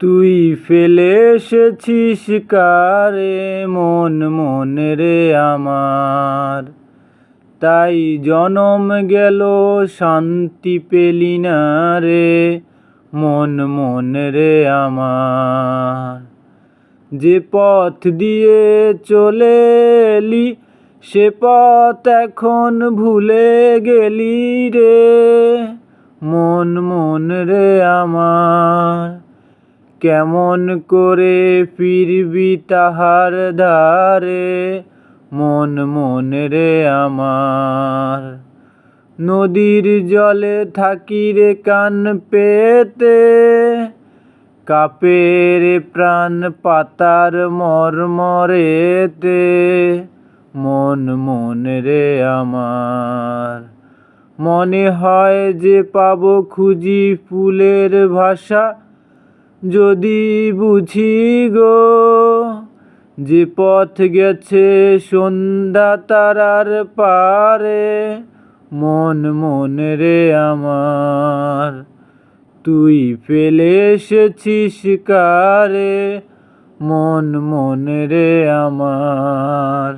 তুই ফেলে এসেছিস কারে মন মন রে আমার, তাই জনম গেল শান্তি পেলি না রে মন মন রে আমার। যে পথ দিয়ে চলে এলি সে পথ এখন ভুলে গেলি রে মন মন রে আমার। কেমন করে ফিরবি তাহার ধারে মন মন রে আমার। নদীর জলে থাকি রে কান পেতে, কাঁপে রে প্রাণ পাতার মরমরেতে মন মন রে আমার। মনে হয় যে পাবো খুঁজি ফুলের ভাষা যদি বুঝি গো, যে পথ গেছে সন্ধ্যা তারার পারে মন মন রে আমার। তুই ফেলে এসেছিস কারে মন মন রে আমার।